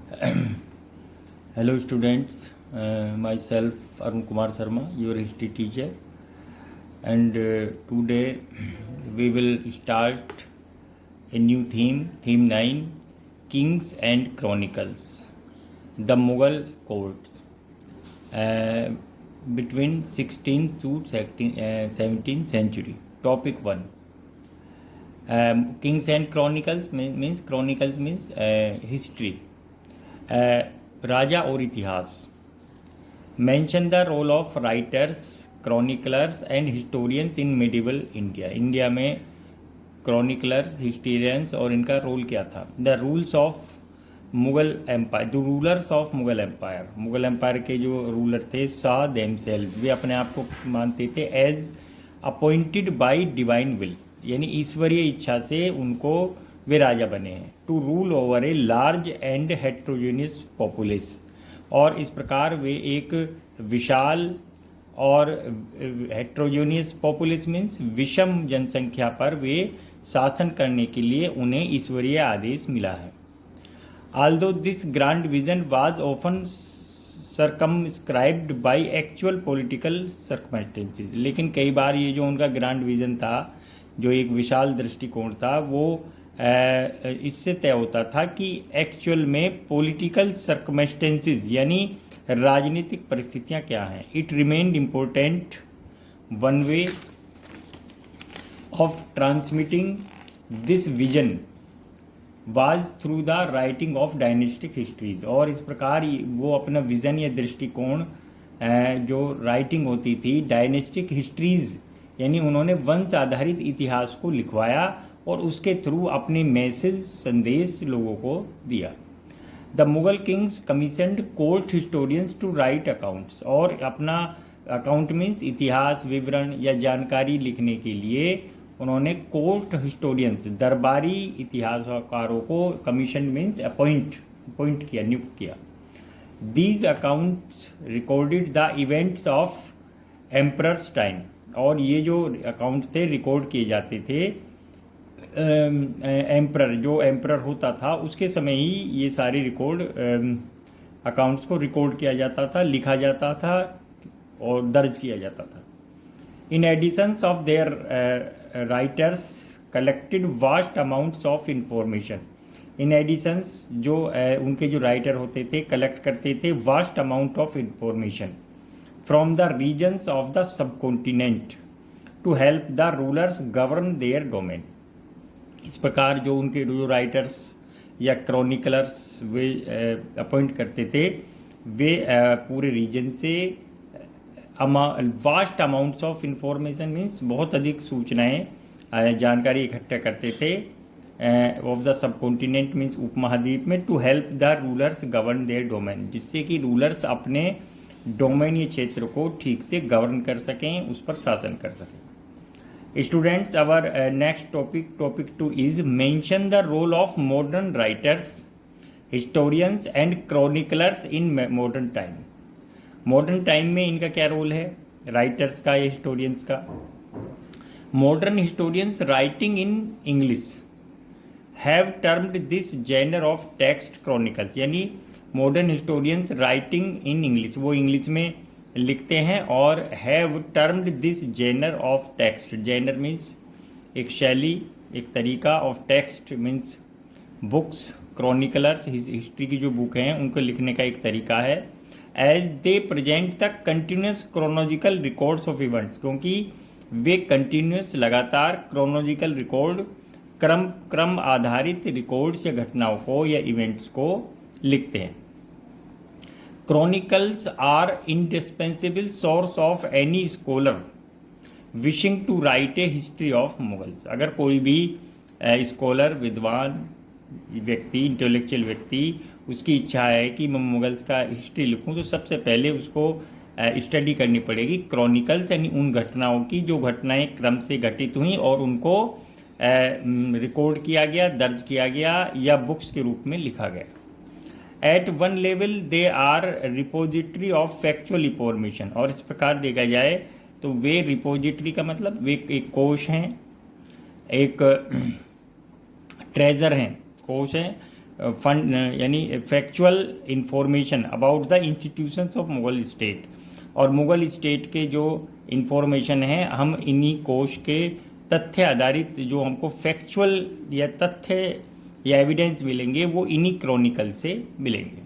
Hello students, myself Arun Kumar Sharma, your history teacher, and today we will start a new theme 9, Kings and Chronicles, the Mughal courts between 16th to 17th century. Topic 1. Kings and Chronicles means history. राजा और इतिहास. Mention the role of writers, chroniclers and historians in medieval India. India में chroniclers, historians और इनका role क्या था. The rules of Mughal empire, the rulers of Mughal empire. Mughal empire के जो रूलर थे, सा देमसेल्व, वे अपने आप को मानते थे as appointed by divine will, यानी ईश्वरीय इच्छा से उनको वे राजा बने हैं. To rule over a large and heterogeneous populace, और इस प्रकार वे एक विशाल और हेट्रोजेनियस पॉपुलेस मीन्स विषम जनसंख्या पर वे शासन करने के लिए उन्हें ईश्वरीय आदेश मिला है. Aldous this grand vision was often circumscribed by actual political circumstances, लेकिन कई बार ये जो उनका ग्रांड विजन था, जो एक विशाल दृष्टिकोण था, वो इससे तय होता था कि एक्चुअल में पॉलिटिकल सर्कमस्टेंसेस यानी राजनीतिक परिस्थितियां क्या हैं. It remained important one way of transmitting this vision was through the writing of dynastic histories. और इस प्रकार वो अपना विजन या दृष्टिकोण जो राइटिंग होती थी डायनेस्टिक हिस्ट्रीज, यानी उन्होंने वंश आधारित इतिहास को लिखवाया और उसके थ्रू अपने मैसेज, संदेश लोगों को दिया. The Mughal kings commissioned court historians to write accounts, और अपना अकाउंट मीन्स इतिहास, विवरण या जानकारी लिखने के लिए उन्होंने कोर्ट हिस्टोरियंस, दरबारी इतिहासकारों को कमीशन मीन्स अपॉइंट किया, नियुक्त किया. These accounts recorded the events of emperors time, और ये जो अकाउंट थे रिकॉर्ड किए जाते थे एम्परर, जो एम्परर होता था उसके समय ही ये सारे रिकॉर्ड अकाउंट्स को रिकॉर्ड किया जाता था, लिखा जाता था और दर्ज किया जाता था. In additions of their writers collected vast amounts of information. In additions जो उनके जो राइटर होते थे कलेक्ट करते थे vast amount of information from the regions of the subcontinent to help the rulers govern their domain. इस प्रकार जो उनके जो राइटर्स या क्रॉनिकलर्स वे अपॉइंट करते थे, वे पूरे रीजन से vast amounts of information means बहुत अधिक सूचनाएं, जानकारी इकट्ठा करते थे ऑफ द सबकॉन्टिनेंट मीन्स उपमहाद्वीप में, to help the rulers govern their domain, जिससे कि रूलर्स अपने डोमेन या क्षेत्र को ठीक से गवर्न कर सकें, उस पर शासन कर सकें. Students, our next topic 2 is mention the role of modern writers, historians and chroniclers in modern time. Modern time में इनका क्या रोल है, राइटर्स का या हिस्टोरियंस का. Modern historians writing in English have termed this genre of text chronicles, यानी modern historians writing in English, वो English में लिखते हैं, और have termed this genre of text. Genre means एक शैली, एक तरीका, of text means books. Chroniclers history की जो बुक हैं उनको लिखने का एक तरीका है. As they present the continuous chronological records of events, क्योंकि वे कंटिन्यूस लगातार क्रोनोलॉजिकल रिकॉर्ड, क्रम आधारित रिकॉर्ड्स या घटनाओं को या इवेंट्स को लिखते हैं. Chronicles are indispensable source of any scholar wishing to write a history of Mughals. अगर कोई भी स्कॉलर, विद्वान व्यक्ति, इंटेलेक्चुअल व्यक्ति, उसकी इच्छा है कि मैं मुगल्स का हिस्ट्री लिखूं, तो सबसे पहले उसको स्टडी करनी पड़ेगी क्रॉनिकल्स, यानी उन घटनाओं की जो घटनाएं क्रम से घटित हुई और उनको रिकॉर्ड किया गया, दर्ज किया गया या बुक्स के रूप में लिखा गया. At one level they are repository of factual information, और इस प्रकार देखा जाए तो वे रिपोजिटरी का मतलब वे एक कोश हैं, एक ट्रेजर हैं, कोश हैं फंड यानी factual information about the institutions of Mughal state, और मुगल स्टेट के जो इंफॉर्मेशन है हम इन्हीं कोश के तथ्य आधारित जो हमको फैक्चुअल या तथ्य या एविडेंस मिलेंगे वो इन्हीं क्रॉनिकल से मिलेंगे।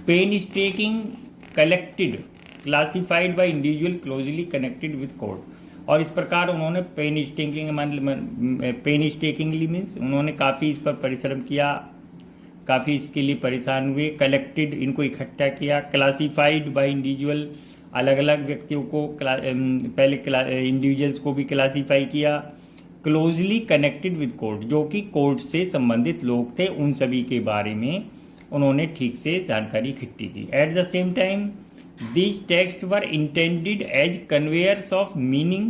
Painstaking collected classified by individual closely connected with court, और इस प्रकार उन्होंने पेनस्टेकिंगली मीन्स उन्होंने काफ़ी इस पर परिश्रम किया, काफ़ी इसके लिए परेशान हुए। कलेक्टेड इनको इकट्ठा किया, क्लासिफाइड बाय इंडिविजुअल अलग अलग व्यक्तियों को पहले इंडिविजुअल्स को भी क्लासीफाई किया। क्लोजली कनेक्टेड विद कोर्ट, जो कि कोर्ट से संबंधित लोग थे उन सभी के बारे में उन्होंने ठीक से जानकारी इकट्ठी की। At the same time these texts were intended as conveyors of meaning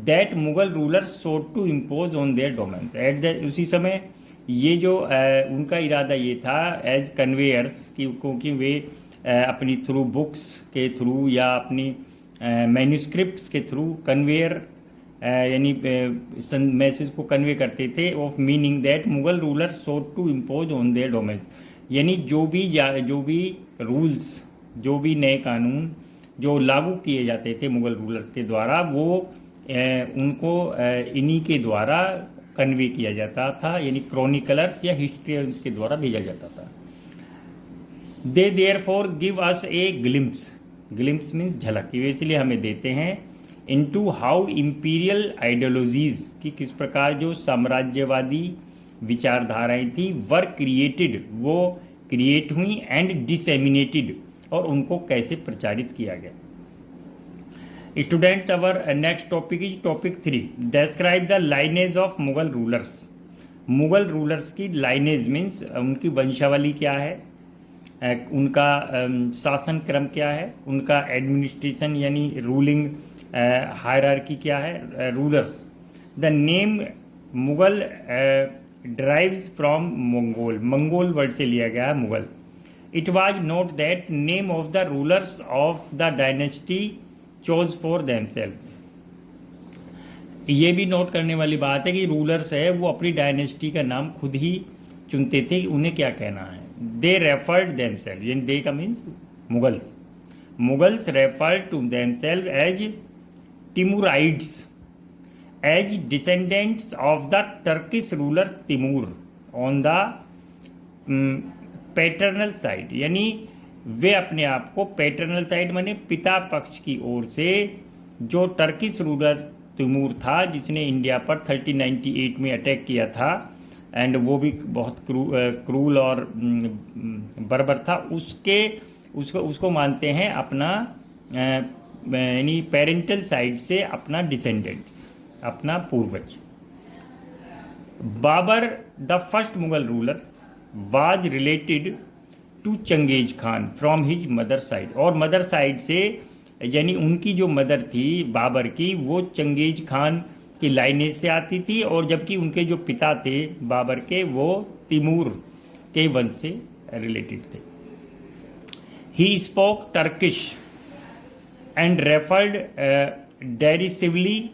that Mughal rulers sought to impose on their domains. उसी समय ये जो उनका इरादा ये था एज कन्वेयर्स की, क्योंकि वे अपनी थ्रू बुक्स के थ्रू या अपनी मैन्यूस्क्रिप्ट्स के थ्रू कन्वेयर यानी मैसेज को कन्वे करते थे of meaning that Mughal rulers sought to impose on their domains, यानी जो भी रूल्स, जो भी नए कानून जो लागू किए जाते थे मुगल रूलर्स के द्वारा वो उनको इन्हीं के द्वारा कन्वे किया जाता था, यानी क्रॉनिकलर्स या हिस्ट्रियंस के द्वारा भेजा जाता था। दे देयरफॉर गिव अस ए ग्लिम्प्स मीन्स झलक, ये इसलिए हमें देते हैं इनटू हाउ इम्पीरियल आइडियोलॉजीज की किस प्रकार जो साम्राज्यवादी विचारधाराएं थी वर क्रिएटेड, वो क्रिएट हुई, एंड डिसेमिनेटेड, और उनको कैसे प्रचारित किया गया। Students, our next topic is topic 3, describe the lineage of Mughal rulers. Mughal rulers की लाइनेज मीन्स उनकी वंशावली क्या है, उनका शासन क्रम क्या है, उनका एडमिनिस्ट्रेशन यानी रूलिंग हायरार्की क्या है, rulers. The name Mughal drives from Mongol word से लिया गया है Mughal. It was not that name of the rulers of the dynasty chose for themselves. ये भी नोट करने वाली बात है कि रूलर्स है वो अपनी डायनेस्टी का नाम खुद ही चुनते थे, उन्हें क्या कहना है। They referred themselves, यानी they का means Mughals referred to themselves as Timurids, as descendants of the Turkish ruler Timur on the paternal side, यानी वे अपने आप को पैटर्नल साइड माने पिता पक्ष की ओर से जो टर्किश रूलर तिमूर था जिसने इंडिया पर 1398 में अटैक किया था, एंड वो भी बहुत क्रूल और बर्बर था, उसको मानते हैं अपना यानी पेरेंटल साइड से अपना डिसेंडेंट्स, अपना पूर्वज। Babur the first Mughal ruler was related to Genghis Khan from his mother side, और मदर साइड से यानी उनकी जो मदर थी बाबर की वो चंगेज खान की लाइनेज से आती थी, और जबकि उनके जो पिता थे बाबर के वो तिमूर के वंश से रिलेटेड थे। He spoke Turkish and referred derisively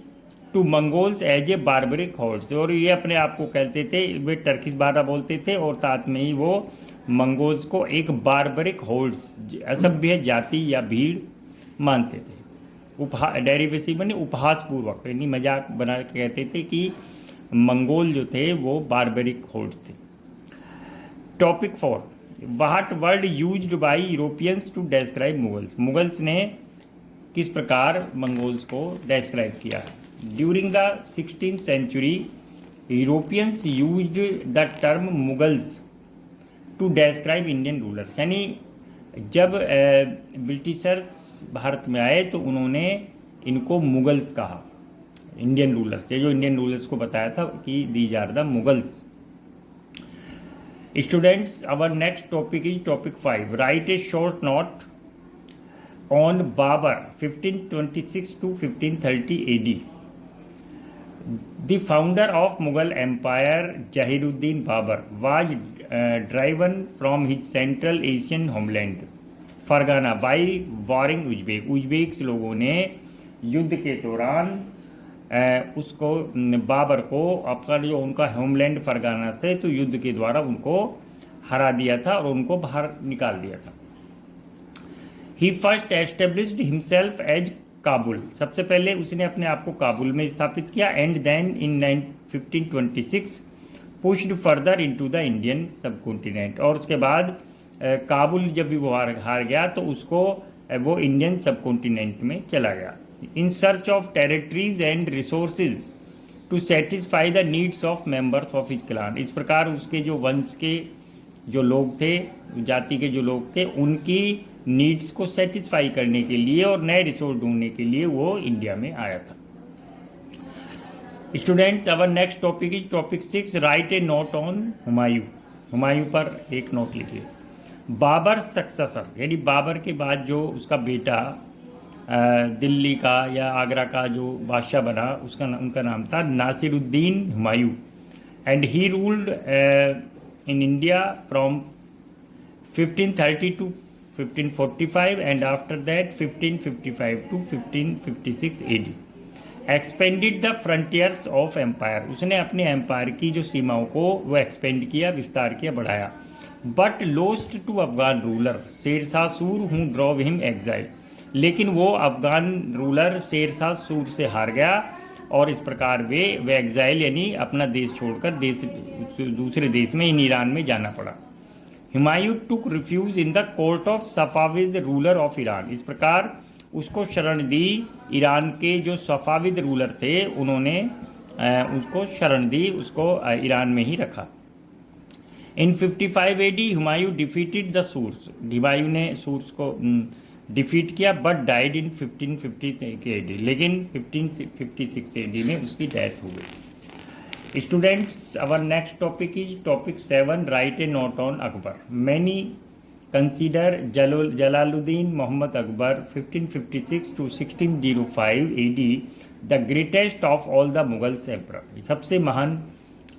to Mongols as a barbaric hordes, और ये अपने आप को कहते थे, वे टर्किश भाषा बोलते थे और साथ में ही वो मंगोल्स को एक बारबरिक हॉर्ड्स, असभ्य जाति या भीड़ मानते थे। डेरिवेटिव बने उपहासपूर्वक, यानी मजाक बना के कहते थे कि मंगोल जो थे वो बारबरिक हॉर्ड्स थे। Topic 4, what word used by Europeans to describe Mughals, Mughals ने किस प्रकार मंगोल्स को डिस्क्राइब किया। During the 16th century, Europeans used the term Mughals to describe Indian rulers. यानी जब ब्रिटिशर्स भारत में आए तो उन्होंने इनको मुगल्स कहा, इंडियन रूलर्स, ये जो इंडियन रूलर्स को बताया था कि these are the Mughals. Students, our next topic is topic 5, write a short note on Babur 1526 to 1530 AD. The founder of Mughal Empire, Jahiruddin Babur, was driven from his Central Asian homeland, Fargana, by warring Uzbeks लोगों ने युद्ध के दौरान उसको बाबर को आपका जो उनका होमलैंड फरगाना थे तो युद्ध के द्वारा उनको हरा दिया था और उनको बाहर निकाल दिया था। He first established himself as Kabul, सबसे पहले उसने अपने आप को काबुल में स्थापित किया। And then in 1526 pushed further into the Indian subcontinent, और उसके बाद काबुल जब भी वो हार गया तो उसको वो इंडियन सब कॉन्टिनेंट में चला गया। In search of territories and resources to satisfy the needs of members of his clan, इस प्रकार उसके जो वंश के जो लोग थे, जाति के जो लोग थे, उनकी नीड्स को सेटिस्फाई करने के लिए और नए रिसोर्स ढूंढने के लिए वो इंडिया में आया था। Students, our next topic is topic 6, right a note on Humayun. Humayun पर एक नोट लिखिए। बाबर सक्सेसर, यानी बाबर के बाद जो उसका बेटा दिल्ली का या आगरा का जो बादशाह बना, उनका नाम था Nasiruddin Humayun. And he ruled in India from 1530 to 1545 and after that 1555 to 1556 AD। Expanded the frontiers of empire, उसने अपने एम्पायर की जो सीमाओं को वो एक्सपेंड किया, विस्तार किया, बढ़ाया। But lost to Afghan ruler Sher Shah Sur who drove him exile, लेकिन वो अफगान रूलर शेरशाह सूर से हार गया और इस प्रकार वे एग्जाइल यानी अपना देश छोड़कर दूसरे देश में इन ईरान में जाना पड़ा। Humayun took refuge in the court of Safavid ruler of Iran, इस प्रकार उसको शरण दी ईरान के जो सफाविद रूलर थे, उन्होंने उसको शरण दी, उसको ईरान में ही रखा। In 55 AD Humayun defeated the Surs, Humayun ने सूर्स को डिफीट किया, बट डाइड इन 1556 AD, लेकिन 1556 AD में उसकी डेथ हो गई। Students, our next topic is topic 7, write a note on Akbar. Many consider Jalaluddin Mohammad Akbar 1556 to 1605 AD the greatest of all the Mughals emperor, सबसे महान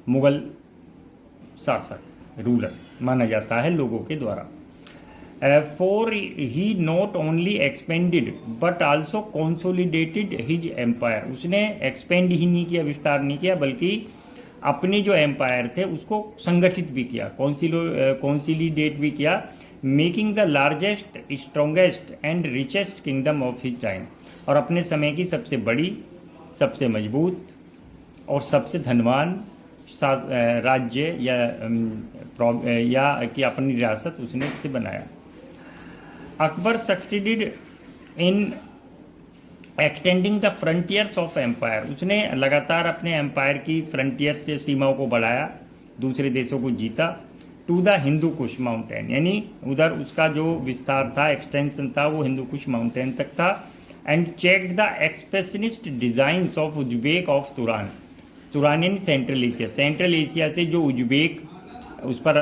मुगल शासक रूलर माना जाता है लोगों के द्वारा। For he not only expanded but also consolidated his empire, उसने एक्सपेंड ही नहीं किया, विस्तार नहीं किया, बल्कि अपने जो एम्पायर थे उसको संगठित भी किया, कॉन्सिलिडेट भी किया। Making the largest, strongest and richest kingdom of his time, और अपने समय की सबसे बड़ी, सबसे मजबूत और सबसे धनवान राज्य या कि अपनी रियासत उसने से बनाया। Akbar succeeded in extending the frontiers of empire, उसने लगातार अपने एम्पायर की फ्रंटियर से सीमाओं को बढ़ाया, दूसरे देशों को जीता। To the Hindu Kush mountain, यानी उधर उसका जो विस्तार था, एक्सटेंशन था, वो हिंदू कुश माउंटेन तक था। And checked the expressionist designs of Uzbek of तुरान, तुरान यानी सेंट्रल एशिया, सेंट्रल एशिया से जो उज्बेक उस पर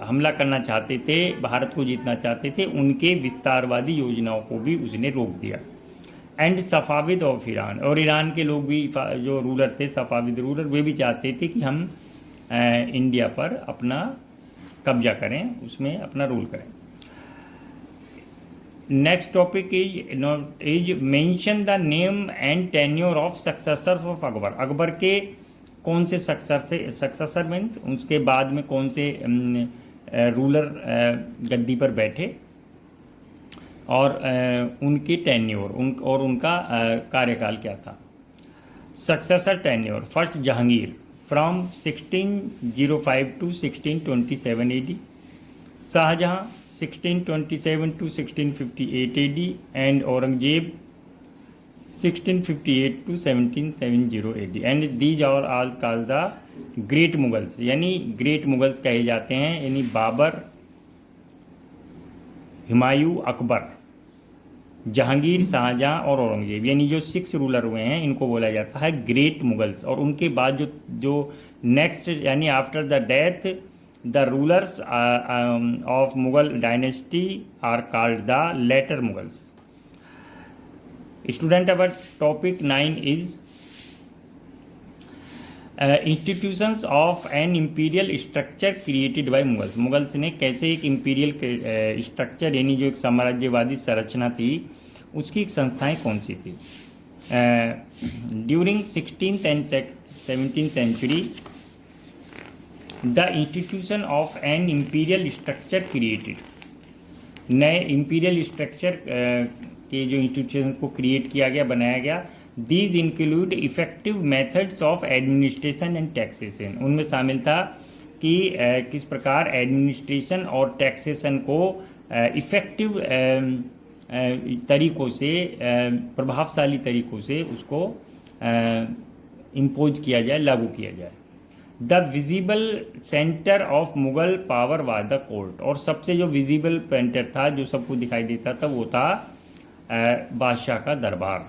हमला करना चाहते थे, भारत को जीतना चाहते थे, उनके विस्तारवादी योजनाओं को भी उसने रोक दिया। एंड सफाविद ऑफ ईरान, और ईरान के लोग भी जो रूलर थे, सफाविद रूलर, वे भी चाहते थे कि हम इंडिया पर अपना कब्जा करें, उसमें अपना रूल करें। Next topic is mention the name and tenure of successors of Akbar, Akbar के कौन से सक्सेसर मीन्स उसके बाद में कौन से रूलर गद्दी पर बैठे, और उनकी टेन्योर और उनका कार्यकाल क्या था। Successor tenure, first Jahangir from 1605 to 1627 AD, Shah Jahan 1627 to 1658 AD, and Aurangzeb 1658 to 1770 AD, and these are all called the great Mughals, यानी ग्रेट मुगल्स कहे जाते हैं, यानी बाबर, हुमायूं, अकबर, जहांगीर, शाहजहां और औरंगजेब, यानी जो 6 रूलर हुए हैं, इनको बोला जाता है ग्रेट मुगल्स। और उनके बाद जो नेक्स्ट यानी after the death the rulers of Mughal dynasty are called the later Mughals. Student, our topic 9 is institutions of an imperial structure created by Mughals, Mughals ने कैसे एक इम्पीरियल स्ट्रक्चर यानी जो एक साम्राज्यवादी संरचना थी, उसकी संस्थाएं कौन सी थी। During 16th and 17th century the institution of an imperial structure created, नए इम्पीरियल स्ट्रक्चर के जो इंस्टीट्यूशन को क्रिएट किया गया, बनाया गया। These include effective methods of administration and taxation, उनमें शामिल था कि किस प्रकार एडमिनिस्ट्रेशन और टैक्सेशन को इफ़ेक्टिव तरीक़ों से, प्रभावशाली तरीक़ों से उसको इम्पोज किया जाए, लागू किया जाए। The visible centre of Mughal power was the court, और सबसे जो विजिबल सेंटर था, जो सबको दिखाई देता था, वो था बादशाह का दरबार।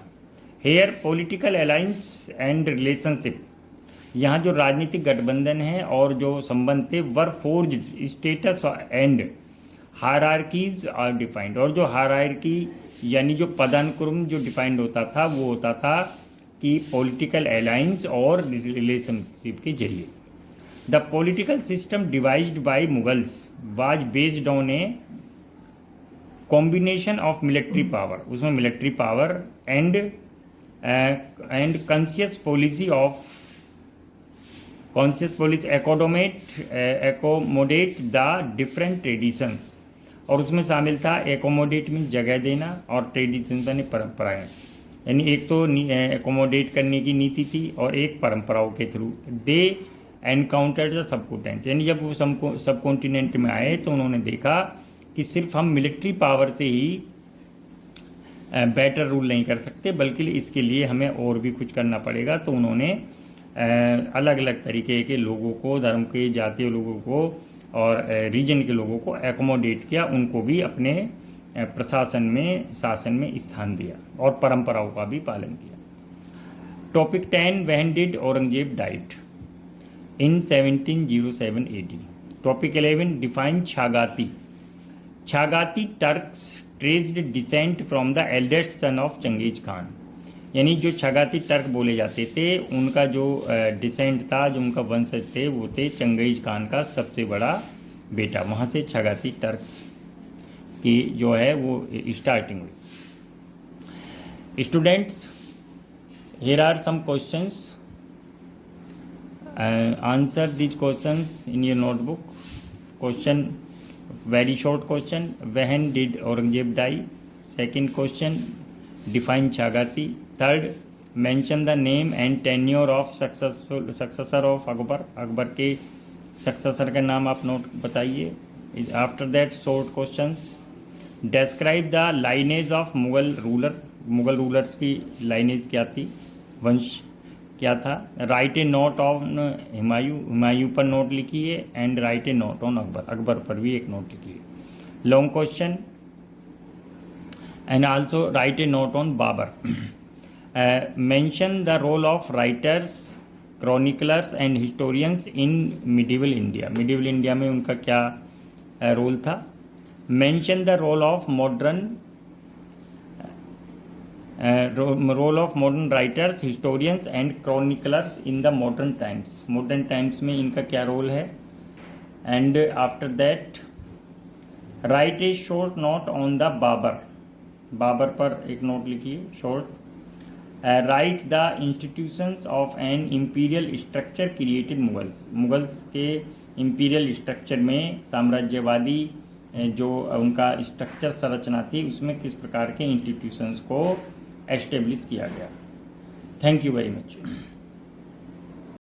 Here political alliance and relationship, यहाँ जो राजनीतिक गठबंधन है और जो संबंध थे, were forged status and hierarchies are defined, और जो हायरार्की यानी जो पदानुक्रम जो डिफाइंड होता था, वो होता था कि पॉलिटिकल अलायंस और रिलेशनशिप के जरिए। The political system devised by Mughals was based on a combination of military power, उसमें military power and conscious policy accommodate the different traditions, और उसमें शामिल था एकोमोडेट मीन जगह देना और ट्रेडिशन यानी परंपराएं, यानी एक तो एकोमोडेट करने की नीति थी और एक परंपराओं के through. They encountered the subcontinent, यानी जब वो सब कॉन्टिनेंट में आए तो उन्होंने देखा कि सिर्फ हम मिलिट्री पावर से ही बेटर रूल नहीं कर सकते, बल्कि इसके लिए हमें और भी कुछ करना पड़ेगा। तो उन्होंने अलग अलग तरीके के लोगों को, धर्म के, जातीय लोगों को और रीजन के लोगों को एकोमोडेट किया, उनको भी अपने प्रशासन में, शासन में स्थान दिया और परंपराओं का भी पालन किया। Topic 10, when did Aurangzeb died? In 1707 AD। Topic 11, define Chagatai. Chagatai Turks traced descent from the eldest son of Genghis Khan, यानी जो छागाती टर्क बोले जाते थे, उनका जो डिसेंट था, जो उनका वंशज थे, वो थे चंगेज खान का सबसे बड़ा बेटा। वहाँ से छागाती टर्क की जो है वो स्टार्टिंग हुई। Students, here are some questions, answer this questions in your notebook. Question, very short question, when did Aurangzeb die? Second question, define Chagati. Third, mention the name and tenure of successor of Akbar. Akbar के successor का नाम आप note बताइए। After that short questions, describe the lineage of Mughal ruler, Mughal rulers की lineage क्या थी, वंश क्या था। Write a note on Humayun, Humayun पर नोट लिखिए, and write a note on Akbar, Akbar पर भी एक नोट लिखिए। Long question, and also write a note on Babur. Mention the role of writers, chroniclers and historians in medieval India, medieval India में उनका क्या role था। Mention the role of modern role of modern writers, historians and chroniclers in the modern times, modern times में इनका क्या role है। And after that write a short note on the Babur, Babur पर एक नोट लिखिए short. Write the institutions of an imperial structure created Mughals, Mughals के imperial structure में, साम्राज्यवादी जो उनका स्ट्रक्चर संरचना थी, उसमें किस प्रकार के इंस्टीट्यूशंस को एस्टेब्लिश किया गया। Thank you very much.